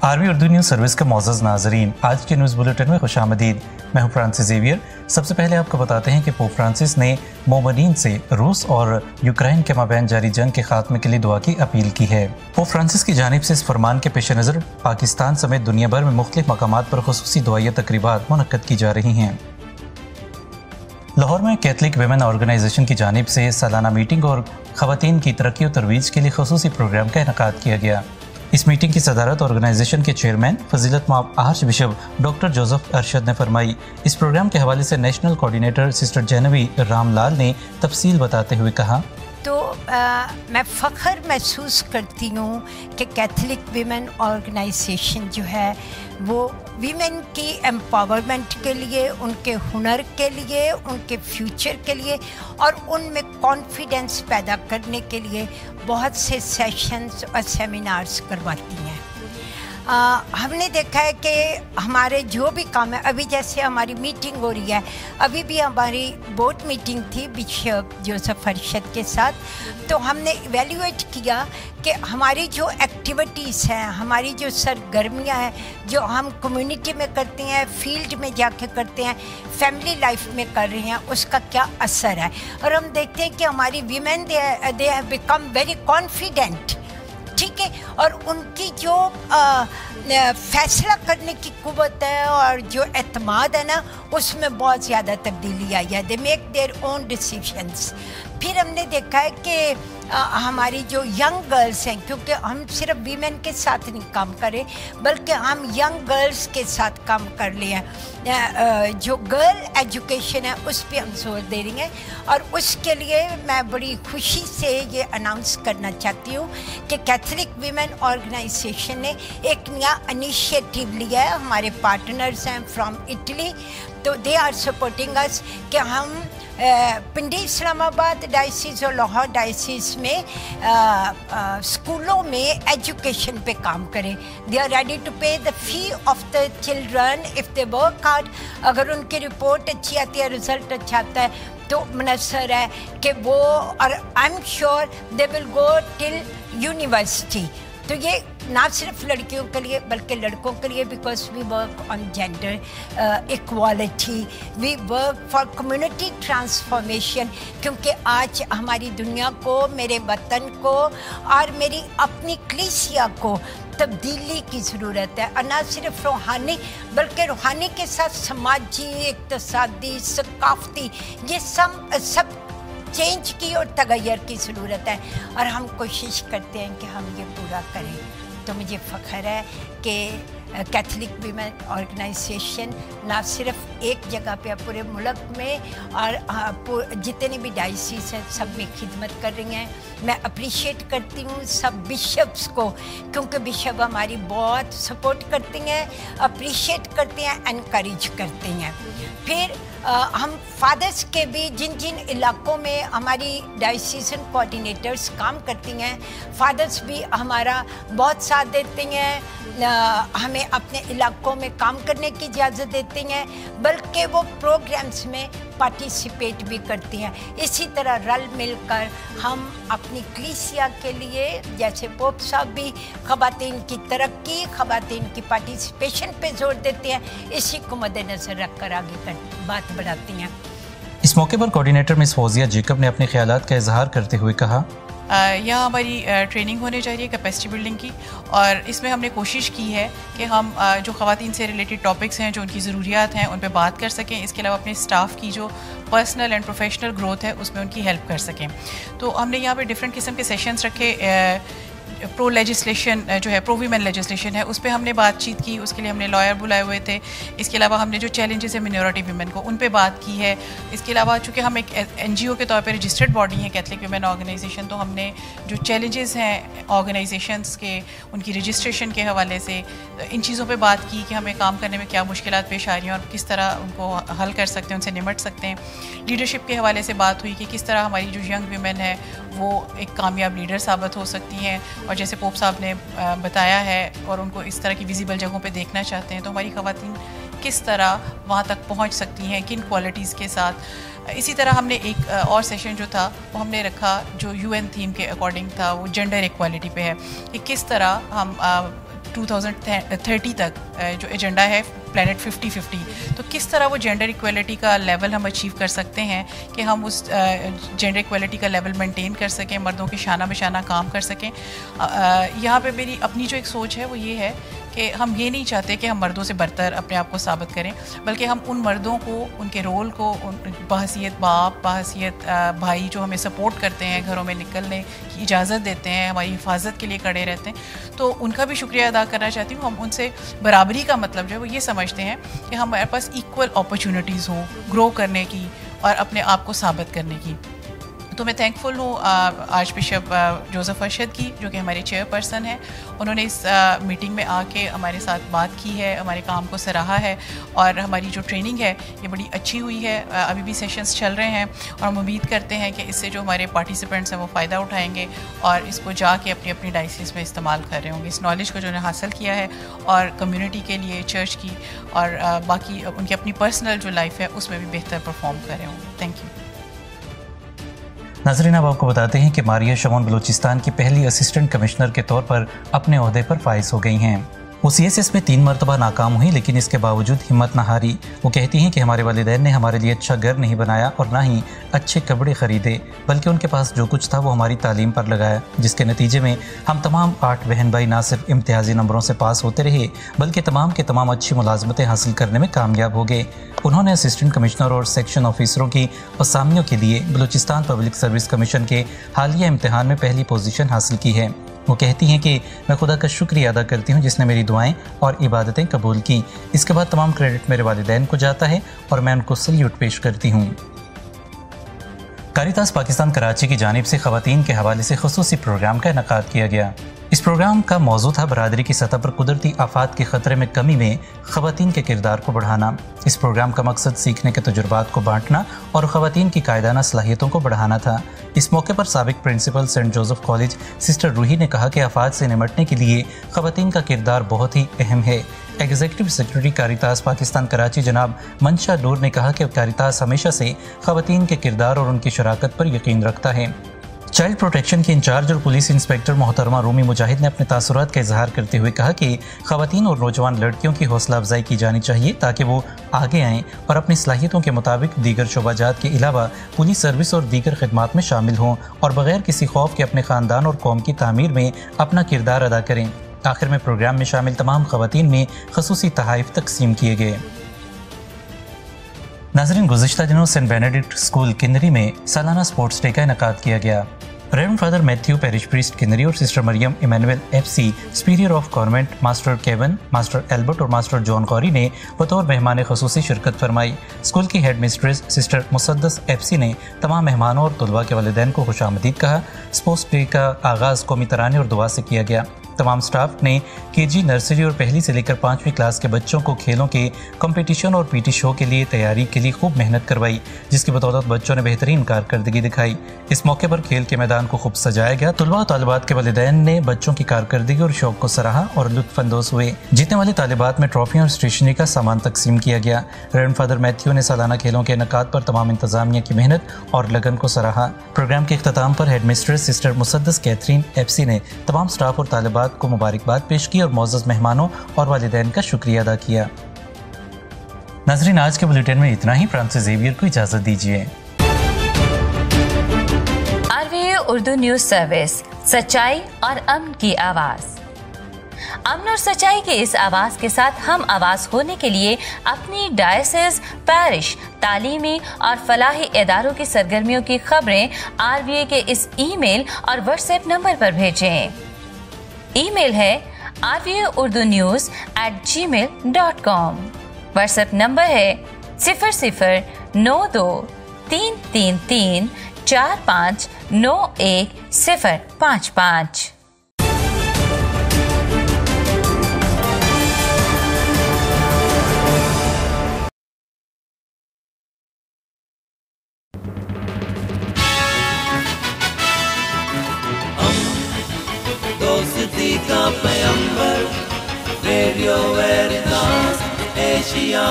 RB Urdu news service के मौजूद नाजरीन, आज के न्यूज़ बुलेटिन में खुशामदीद। मैं हूँ फ्रांसिस ज़ेवियर। सबसे पहले आपको बताते हैं कि पोप फ्रांसिस ने मोमिनीन से रूस और यूक्रेन के माबैन जारी जंग के खात्मे के लिए दुआ की अपील की है। पोप फ्रांसिस की जानिब से इस फरमान के पेश नज़र पाकिस्तान समेत दुनिया भर में मुख्तलिफ मकामात पर खुसूसी दुआई तकरीबात मुनक्कद की जा रही हैं। लाहौर में कैथलिक विमेन ऑर्गेनाइजेशन की जानिब से सालाना मीटिंग और ख़वातीन की तरक्की और तरवीज के लिए खुसूसी प्रोग्राम का इनेकाद किया गया। इस मीटिंग की सदारत ऑर्गेनाइजेशन के चेयरमैन फजीलत माब arch bishop doctor Joseph Arshad ने फरमाई। इस प्रोग्राम के हवाले से national coordinator sister Jainvi Ramlal ने तफसील बताते हुए कहा, तो मैं फ़ख्र महसूस करती हूँ कि कैथलिक विमेन ऑर्गेनाइजेशन जो है वो वीमेन की एम्पावरमेंट के लिए, उनके हुनर के लिए, उनके फ्यूचर के लिए और उनमें कॉन्फिडेंस पैदा करने के लिए बहुत से सेशंस और सेमिनार्स करवाती हैं। हमने देखा है कि हमारे जो भी काम है, अभी जैसे हमारी मीटिंग हो रही है, अभी भी हमारी बोर्ड मीटिंग थी बिशप जोसेफ अरशद के साथ, तो हमने इवेल्युएट किया कि हमारी जो एक्टिविटीज़ हैं, हमारी जो सरगर्मियाँ हैं, जो हम कम्युनिटी में करते हैं, फील्ड में जाके करते हैं, फैमिली लाइफ में कर रहे हैं, उसका क्या असर है। और हम देखते हैं कि हमारी women they have become very confident, ठीक है, और उनकी जो फैसला करने की कुव्वत है और जो एतमाद है ना, उसमें बहुत ज़्यादा तब्दीली आई है। They make their own decisions. फिर हमने देखा है कि हमारी जो यंग गर्ल्स हैं, क्योंकि हम सिर्फ वीमेन के साथ नहीं काम करें बल्कि हम यंग गर्ल्स के साथ काम कर रहे हैं, जो गर्ल एजुकेशन है उस पर हम जोर दे रही हैं। और उसके लिए मैं बड़ी खुशी से ये अनाउंस करना चाहती हूँ कि कैथलिक विमेन ऑर्गेनाइजेशन ने एक नया इनिशिएटिव लिया है। हमारे पार्टनर्स हैं फ्रॉम इटली, तो दे आर सपोर्टिंग अस कि हम पिंडी इस्लामाबाद डायसिस और लाहौर डायसिस में स्कूलों में एजुकेशन पे काम करें। दे आर रेडी टू पे the fee of the children if they work hard. अगर उनकी रिपोर्ट अच्छी आती है, रिज़ल्ट अच्छा आता है, तो मुनसर है कि वो, और I am sure they will go till university. तो ये ना सिर्फ लड़कियों के लिए बल्कि लड़कों के लिए, because we work on gender equality, we work for community transformation. क्योंकि आज हमारी दुनिया को, मेरे वतन को और मेरी अपनी कलीसिया को तब्दीली की ज़रूरत है, और ना सिर्फ रूहानी बल्कि रूहानी के साथ समाजी, इक़्तिसादी, सकाफ़ती, ये सब चेंज की और तगैर की ज़रूरत है। और हम कोशिश करते हैं कि हम ये पूरा करें। तो मुझे फ़ख्र है कि कैथलिक विमेन ऑर्गेनाइजेशन ना सिर्फ एक जगह पे, पूरे मुल्क में और जितने भी डायसिस हैं सब में खिदमत कर रही हैं। मैं अप्रिशिएट करती हूँ सब बिशप्स को, क्योंकि बिशप हमारी बहुत सपोर्ट करती हैं, अप्रिशिएट करते हैं, एनकरेज करते हैं। फिर हम फादर्स के भी जिन जिन इलाकों में हमारी डायसीजन कोऑर्डिनेटर्स काम करती हैं, फादर्स भी हमारा बहुत साथ देते हैं, हमें अपने इलाकों में काम करने की इजाज़त देती हैं, बल्कि वो प्रोग्राम्स में पार्टिसिपेट भी करती हैं। इसी तरह रल मिलकर हम अपनी कलीसिया के लिए, जैसे पोप साहब भी ख़वातीन की तरक्की, ख़वातीन की पार्टिसिपेशन पे जोर देते हैं, इसी को मद्देनज़र रख कर आगे बात बढ़ाती हैं। इस मौके पर कोऑर्डिनेटर मिस फौजिया जेकब ने अपने ख्यालात का इजहार करते हुए कहा, यहाँ हमारी ट्रेनिंग होने जा रही है कैपेसिटी बिल्डिंग की, और इसमें हमने कोशिश की है कि हम जो ख़वातीन से रिलेटेड टॉपिक्स हैं, जो उनकी ज़रूरियात हैं, उन पे बात कर सकें। इसके अलावा अपने स्टाफ की जो पर्सनल एंड प्रोफेशनल ग्रोथ है उसमें उनकी हेल्प कर सकें। तो हमने यहाँ पे डिफरेंट किस्म के सेशंस रखे। प्रो लेजिस्लेशन जो है, प्रो वीमेन लेजिस्लेशन है, उस पर हमने बातचीत की, उसके लिए हमने लॉयर बुलाए हुए थे। इसके अलावा हमने जो चैलेंजेस है मिनॉरिटी वीमेन को, उन पे बात की है। इसके अलावा चूँकि हम एक NGO के तौर पे रजिस्टर्ड बॉडी है कैथलिक वीमेन ऑर्गेनाइजेशन, तो हमने जो चैलेंजेस हैं ऑर्गेनाइजेशंस के, उनकी रजिस्ट्रेशन के हवाले से इन चीज़ों पे बात की कि हमें काम करने में क्या मुश्किलात पेश आ रही हैं और किस तरह उनको हल कर सकते हैं, उनसे निमट सकते हैं। लीडरशिप के हवाले से बात हुई कि किस तरह हमारी जो यंग वीमेन है वो एक कामयाब लीडर साबित हो सकती हैं, और जैसे पोप साहब ने बताया है और उनको इस तरह की विजिबल जगहों पे देखना चाहते हैं, तो हमारी ख़वातीन किस तरह वहाँ तक पहुँच सकती हैं, किन क्वालिटीज़ के साथ। इसी तरह हमने एक और सेशन जो था वो हमने रखा जो UN थीम के अकॉर्डिंग था, वो जेंडर इक्वालिटी पे है कि किस तरह हम 2030 تک جو ایجنڈا ہے پلانٹ 50-50, تو کس طرح وہ جینڈر ایکویلٹی کا لیول ہم اچیو کر سکتے ہیں کہ ہم اس جینڈر ایکویلٹی کا لیول مینٹین کر سکیں, مردوں کے شانہ بشانہ کام کر سکیں. یہاں پہ میری اپنی جو ایک سوچ ہے وہ یہ ہے کہ ہم یہ نہیں چاہتے کہ ہم مردوں سے برتر اپنے آپ کو ثابت کریں, بلکہ ہم ان مردوں کو, ان کے رول کو, بحیثیت باپ, بحیثیت بھائی جو ہمیں سپورٹ کرتے ہیں, گھروں میں نکلنے کی اجازت دیتے ہیں, ہماری حفاظت کے لیے کھڑے رہتے ہیں, تو ان کا بھی شکریہ ادا کرنا چاہتی ہوں. ہم ان سے برابری کا مطلب جو ہے وہ یہ سمجھتے ہیں کہ ہمارے پاس ایکول اپرچونیٹیز ہوں گرو کرنے کی اور اپنے آپ کو ثابت کرنے کی. تو میں تھینکفل ہوں آرچ بشپ جوزف ارشد کی, جو کہ ہمارے چیئر پرسن ہیں. انہوں نے اس میٹنگ میں آ کے ہمارے ساتھ بات کی ہے, ہمارے کام کو سراہا ہے, اور ہماری جو ٹریننگ ہے یہ بڑی اچھی ہوئی ہے. ابھی بھی سیشنز چل رہے ہیں اور ہم امید کرتے ہیں کہ اس سے جو ہمارے پارٹیسپینٹس ہیں وہ فائدہ اٹھائیں گے اور اس کو جا کے اپنی اپنی ڈائسس میں استعمال کر رہے ہوں گے, اس نالج کو جو انہوں نے حاصل کیا ہے, اور کمیونٹی کے لیے, چرچ کی اور باقی ان کی اپنی پرسنل جو لائف ہے اس میں بھی بہتر پرفارم کر رہے ہوں گے. Thank you. ناظرین, اب آپ کو بتاتے ہیں کہ ماریہ شمون بلوچستان کی پہلی اسسٹنٹ کمشنر کے طور پر اپنے عہدے پر فائز ہو گئی ہیں. وہ CSS میں 3 مرتبہ ناکام ہوئی, لیکن اس کے باوجود ہمت نہ ہاری. وہ کہتی ہیں کہ ہمارے والدین نے ہمارے لیے اچھا گھر نہیں بنایا اور نہ ہی اچھے کپڑے خریدے, بلکہ ان کے پاس جو کچھ تھا وہ ہماری تعلیم پر لگایا, جس کے نتیجے میں ہم تمام 8 بہن بھائی نہ صرف امتیازی نمبروں سے پاس ہوتے رہے, بلکہ تمام کے تمام اچھی ملازمتیں حاصل کرنے میں کامیاب ہو گئے. انہوں نے اسسٹنٹ کمشنر اور سیکشن آفیسروں کی اسامیوں کے لیے بلوچستان پبلک سروس کمیشن کے حالیہ امتحان میں پہلی پوزیشن حاصل کی ہے. وہ کہتی ہیں کہ میں خدا کا شکریہ ادا کرتی ہوں جس نے میری دعائیں اور عبادتیں قبول کی. اس کے بعد تمام کریڈٹ میرے والدین کو جاتا ہے اور میں ان کو سلیوٹ پیش کرتی ہوں. کاریتاس پاکستان کراچی کی جانب سے خواتین کے حوالے سے خصوصی پروگرام کا انعقاد کیا گیا. اس پروگرام کا موضوع تھا برادری کی سطح پر قدرتی آفات کے خطرے میں کمی میں خواتین کے کردار کو بڑھانا. اس پروگرام کا مقصد سیکھنے کے تجربات کو بانٹنا اور خواتین کی قائدانہ صلاحیتوں کو بڑھانا تھا. اس موقع پر سابق principal saint Joseph college sister Roohi نے کہا کہ آفات سے نمٹنے کے لیے خواتین کا کردار بہت ہی اہم ہے. ایگزیکٹو سیکرٹری کاریتاس پاکستان کراچی جناب منشا نور نے کہا کہ کاریتاس ہمیشہ سے خواتین کے کردار اور ان کی شراکت پر یقین رکھتا ہے. چائلڈ پروٹیکشن کی انچارج اور پولیس انسپیکٹر محترمہ رومی مجاہد نے اپنے تاثرات کا اظہار کرتے ہوئے کہا کہ خواتین اور نوجوان لڑکیوں کی حوصلہ افزائی کی جانی چاہیے تاکہ وہ آگے آئیں اور اپنی صلاحیتوں کے مطابق دیگر شعبہ جات کے علاوہ پولیس سروس اور دیگر خدمات میں شامل ہوں اور بغیر کسی خوف کے اپنے خاندان اور قوم کی تعمیر میں اپنا کردار ادا کریں. آخر میں پروگرام میں شامل تمام خواتین میں خصوصی تحائف تقسیم کیے گئے. ناظرین, گزشتہ دنوں سینٹ بینیڈکٹ اسکول کنری میں سالانہ سپورٹس ڈے کا انعقاد کیا گیا. Reverend father Matthew parish priest کنری اور sister Maryam Emmanuel FC superior of convent master Kevin, master Albert اور ماسٹر جان غوری نے بطور مہمان خصوصی شرکت فرمائی. اسکول کی ہیڈ مسٹریس سسٹر مسدس FC نے تمام مہمانوں اور طلباء کے والدین کو خوش آمدید کہا. سپورٹس ڈے کا آغاز قومی ترانے اور دعا سے کیا گیا. تمام سٹاف نے KG نرسری اور پہلی سے لے کر 5ویں کلاس کے بچوں کو کھیلوں کے کمپٹیشن اور PT شو کے لیے تیاری کے لیے خوب محنت کروائی, جس کی بدولت بچوں نے بہترین کارکردگی دکھائی. اس موقع پر کھیل کے میدان کو خوب سجایا گیا. طلباء و طالبات کے والدین نے بچوں کی کارکردگی اور شوق کو سراہا اور لطف اندوز ہوئے. جیتنے والے طالبات میں ٹرافیاں اور اسٹیشنری کا سامان تقسیم کیا گیا. ریورنڈ فادر میتھیو نے سالانہ کھیلوں کے انعقاد پر تمام انتظامیہ کی محنت اور لگن کو سراہا. پروگرام کے اختتام پر ہیڈ مسٹریس سسٹر مسدس کیتھرین FC نے تمام سٹاف اور طالبات کو مبارکباد پیش کی اور معزز مہمانوں اور والدین کا شکریہ ادا کیا. ناظرین, آج کے بلیٹن میں اتنا ہی. فرانسس زیویئر کو اجازت دیجیے. RVA اردو نیوز سروس, سچائی اور امن کی آواز. امن اور سچائی کی اس آواز کے ساتھ ہم آواز ہونے کے لیے اپنی ڈائسس, پیرش, تعلیمی اور فلاحی اداروں کی سرگرمیوں کی خبریں RVA کے اس ای میل اور واٹس ایپ نمبر پر بھیجیں. ای میل ہے rvaurdunews@gmail.com. واٹس ایپ نمبر ہے 009333459155. دوستی کا پیمبر ریڈیو ویریتاس ایشیا.